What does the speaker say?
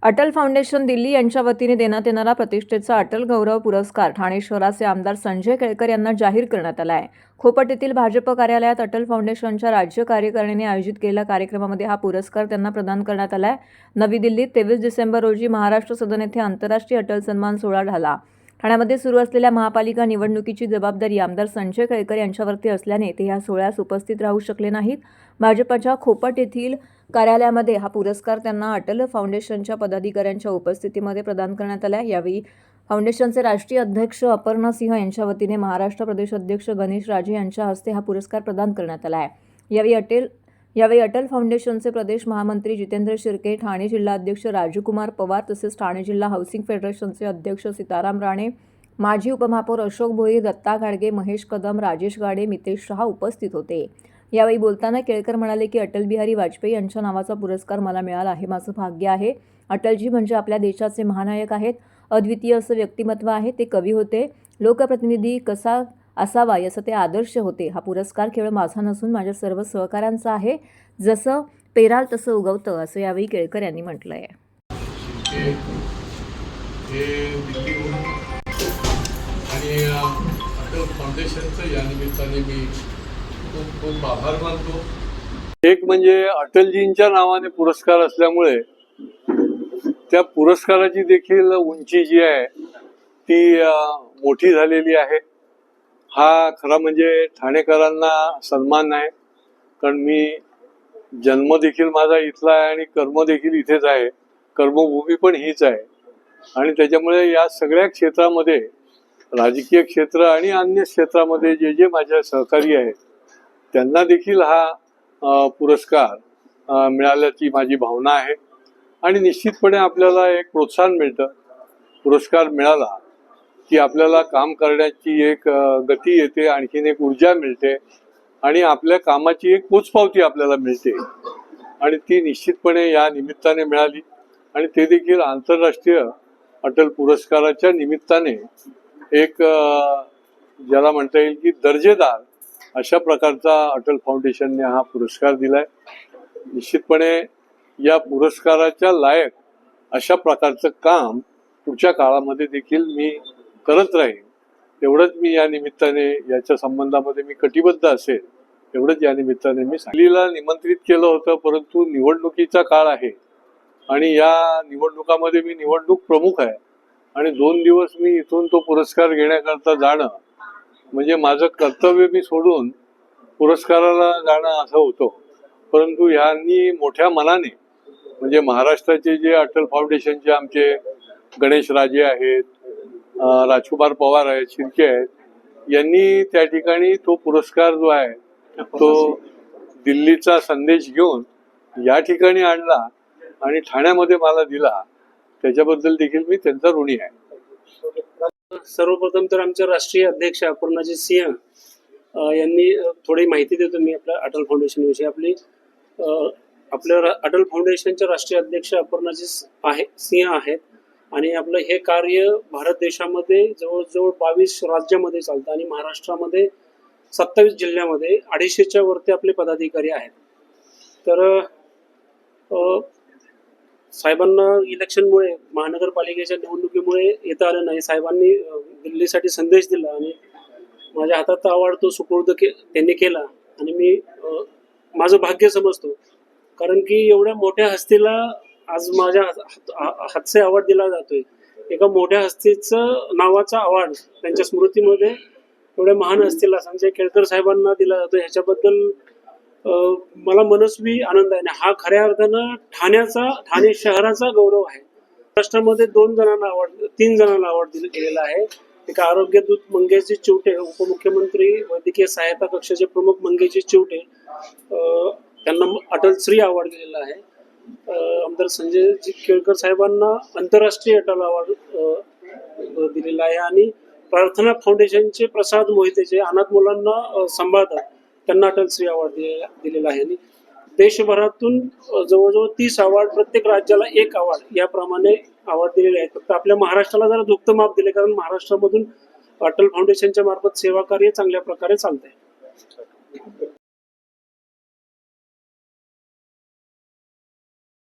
Atal foundation Delhi यांच्या वतीने देण्यात येणारा प्रतिष्ठेचा अटल गौरव पुरस्कार ठाणे शहराचे आमदार संजय केळकर यांना जाहीर करण्यात आला आहे। खोपट येथील भाजप कार्यालयात अटल फाउंडेशनच्या राज्य कार्यकारिणीने आयोजित केलेल्या कार्यक्रमामध्ये हा पुरस्कार त्यांना प्रदान करण्यात आला आहे। नवी दिल्लीत 23 डिसेंबर रोजी महाराष्ट्र सदन येथे आंतरराष्ट्रीय अटल सन्मान सोहळा झाला। ठाण्यामध्ये सुरू असलेल्या महापालिका निवडणुकीची जबाबदारी आमदार संजय केळकर यांच्यावरती असल्याने ते या सोहळ्यास उपस्थित राहू शकले नाहीत। भाजपच्या खोपट येथील कार्यालयामध्ये हा पुरस्कार त्यांना अटल फाउंडेशनच्या पदाधिकाऱ्यांच्या उपस्थितीमध्ये प्रदान करण्यात आला। यावेळी फाउंडेशनचे राष्ट्रीय अध्यक्ष अपर्णा सिंह यांच्या वतीने महाराष्ट्र प्रदेश अध्यक्ष गणेश राजे यांच्या हस्ते हा पुरस्कार प्रदान करण्यात आला आहे। यावेळी अटल फाउंडेशनचे प्रदेश महामंत्री जितेंद्र शिर्के, ठाणे जिल्हा अध्यक्ष राजकुमार पवार तसेच ठाणे जिल्हा हाऊसिंग फेडरेशनचे अध्यक्ष सीताराम राणे, माजी उपमहापौर अशोक भोईर, दत्ता गाडगे, महेश कदम, राजेश गाडे, मितेश शहा उपस्थित होते। यावेळी बोलताना केळकर म्हणाले की अटल बिहारी वाजपेयी यांच्या नावाचा पुरस्कार मला मिळाला हे माझं भाग्य आहे। अटलजी म्हणजे आपल्या देशाचे महानायक आहेत। अद्वितीय असं व्यक्तिमत्व आहे। ते कवी होते, लोकप्रतिनिधी कसा असावा याचा ते आदर्श होते। हा पुरस्कार केवळ माझा नसून माझ्या सर्व सहकाऱ्यांचा आहे। जसं पेराल तसं उगवतं असं यावेळी केळकर यांनी म्हटलं आहे। अटल फाउंडेशनचं या निमित्ताने मी खूप खूप आभार मानतो। एक म्हणजे अटलजींच्या नावाने पुरस्कार असल्यामुळे त्या पुरस्काराची देखील उंची जी आहे ती मोठी झालेली आहे। हा खरा म्हणजे ठाणेकरांना सन्मान आहे, कारण मी जन्म देखील माझा इथला आहे आणि कर्म देखील इथेच आहे, कर्मभूमी पण हीच आहे। आणि त्याच्यामुळे या सगळ्या क्षेत्रामध्ये, राजकीय क्षेत्र आणि अन्य क्षेत्रामध्ये जे जे माझ्या सहकारी आहेत त्यांना देखील हा पुरस्कार मिळाल्याची माझी भावना आहे। आणि निश्चितपणे आपल्याला एक प्रोत्साहन मिळतं। पुरस्कार मिळाला की आपल्याला काम करण्याची एक गती येते, आणखीन एक ऊर्जा मिळते आणि आपल्या कामाची एक पोचपावती आपल्याला मिळते आणि ती निश्चितपणे या निमित्ताने मिळाली। आणि ते देखील आंतरराष्ट्रीय अटल पुरस्काराच्या निमित्ताने एक ज्याला म्हणता येईल की दर्जेदार अशा प्रकारचा अटल फाउंडेशनने हा पुरस्कार दिलाय। निश्चितपणे या पुरस्काराच्या लायक अशा प्रकारचं काम पुढच्या काळामध्ये देखील मी करत राहीन, एवढंच मी या निमित्ताने याच्या संबंधामध्ये मी कटिबद्ध असेल एवढंच या निमित्ताने मी दिल्लीला निमंत्रित केलं होतं। परंतु निवडणुकीचा काळ आहे आणि या निवडणुकामध्ये मी निवडणूक प्रमुख आहे आणि 2 दिवस मी इथून तो पुरस्कार घेण्याकरता जाणं म्हणजे माझं कर्तव्य मी सोडून पुरस्काराला जाणं असं होतं। परंतु ह्यांनी मोठ्या मनाने म्हणजे महाराष्ट्राचे जे अटल फाउंडेशनचे आमचे गणेश राजे आहेत, राजकुमार पवार आहेत, शिर्के आहेत, यांनी त्या ठिकाणी तो पुरस्कार जो आहे तो दिल्लीचा संदेश घेऊन या ठिकाणी आणला आणि ठाण्यामध्ये मला दिला, त्याच्याबद्दल देखील मी त्यांचा ऋणी आहे। सर्वप्रथम तर आमचे राष्ट्रीय अध्यक्ष अपर्णाजी सिंह यांनी थोडी माहिती देतो मी आपल्या अटल फाउंडेशन विषयी। आपल्या अटल फाउंडेशनचे राष्ट्रीय अध्यक्ष अपर्णाजी सिंह आहेत आणि आपलं हे कार्य भारत देशामध्ये जवळजवळ 22 राज्यामध्ये चालतं आणि महाराष्ट्रामध्ये 27 जिल्ह्यामध्ये 250च्या वरती आपले पदाधिकारी आहेत। तर साहेबांना इलेक्शनमुळे, महानगरपालिकेच्या निवडणुकीमुळे येता आलं नाही। साहेबांनी दिल्लीसाठी संदेश दिला आणि माझ्या हातात अवॉर्ड तो सुपूर्द त्यांनी केला आणि मी माझं भाग्य समजतो, कारण की एवढ्या मोठ्या हस्तीला आज माझ्या हातचे अवॉर्ड दिला जातोय। एका मोठ्या हस्तीचं नावाचा अवॉर्ड त्यांच्या स्मृतीमध्ये एवढ्या महान हस्तीला संजय केळकर साहेबांना दिला जातो, ह्याच्याबद्दल मला मनस्वी आनंद आहे। हा खऱ्या अर्थानं ठाणे शहराचा गौरव आहे। महाराष्ट्रामध्ये 3 जणांना अवॉर्ड दिलेला आहे। एक आरोग्यदूत मंगेशजी चिवटे, उपमुख्यमंत्री वैद्यकीय सहायता कक्षाचे प्रमुख मंगेशजी चिवटे, त्यांना अटल श्री अवॉर्ड दिलेला आहे। आमदार संजयजी केळकर साहेबांना आंतरराष्ट्रीय अटल अवॉर्ड दिलेला आहे आणि प्रार्थना फाउंडेशनचे प्रसाद मोहिते जे अनाथ मुलांना सांभाळतात त्यांना अटल श्री अवॉर्ड दिलेला आहे। आणि देशभरातून जवळजवळ 30 अवॉर्ड, प्रत्येक राज्याला 1 अवॉर्ड याप्रमाणे अवॉर्ड दिलेले आहेत। फक्त आपल्या महाराष्ट्राला जरा दुःख माफ दिले, कारण महाराष्ट्रामधून अटल फाउंडेशनच्या मार्फत सेवा कार्य चांगल्या प्रकारे चालतंय।